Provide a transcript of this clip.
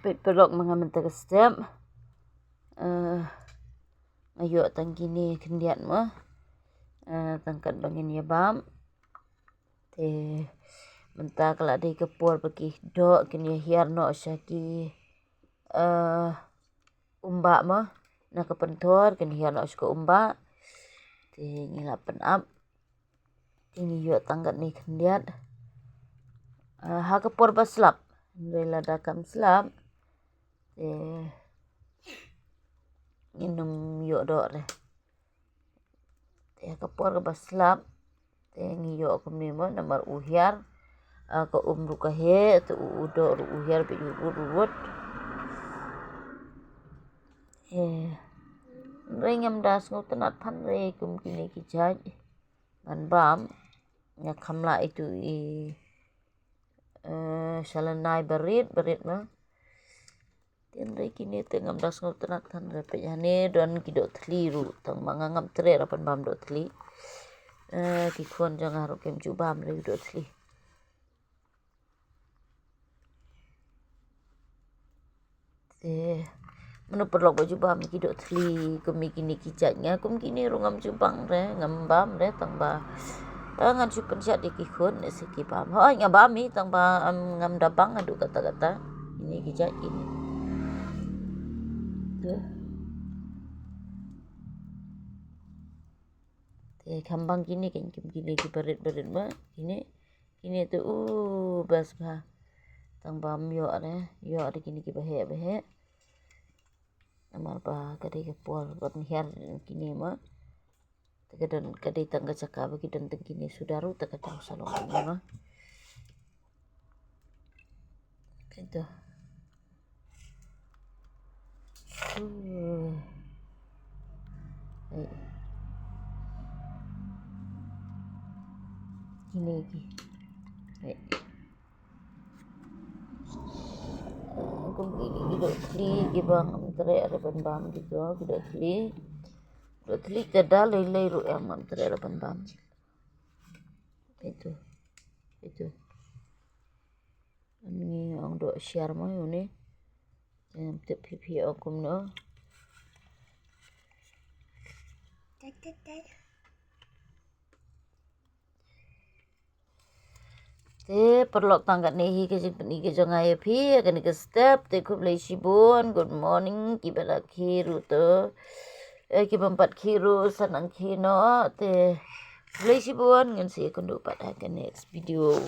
pelok mga mentega step ngayo tang gini kendiat mo tangkat bangin ya bam te mentah kala di kepur bagi dok kini hiar no syaki umbak mo na kepentor kini hiar no syaka umbak te ngila penap tinggi yo tangkat ni kendiat ha kepur baslap rela dakam slap te minum yo dok re te kepur baslap te ngiyo kumnimo namar uhiar ko ruka he tu udo uhiar bi urut ringam das ngutenat pan re kum kini kijaj ngan bam nya kamla itu salanai berit mah tin re kini tengam das ngutenat kan re pejane don kidok tliru tang mangangam tre rapan bam dok tli kikon jangan haruk kem cubam re dok tli menu perlok baju bam kidok tli kumi kini kijatnya kum kini rungam cubang re ngambam re tang ba ngan supen syat dikikun siki bam ha ngabami tang ba ngam dabang adu kata-kata ini kijat ini tuh kambang kini kan kini berit mah ini tuh bas bah tang bam yo ada kini behe amar ba kadi kepol kon hiar kini mah tegadan kadi tangga caka bagi dan kini sudaru tegadang salong ini mah itu ini lagi kung kidok tli gibang amtre arapan bam gitu kidok tli kada lelai ru amtre arapan bam itu ini ang do share mo yun tip pipi akum no te perlok tangkat nehi ke sini ke jangan happy akan ke step te ku play sibun good morning kibala kiru to kibampat kiru sanang kino te play sibun ngan si kundu pada ke next video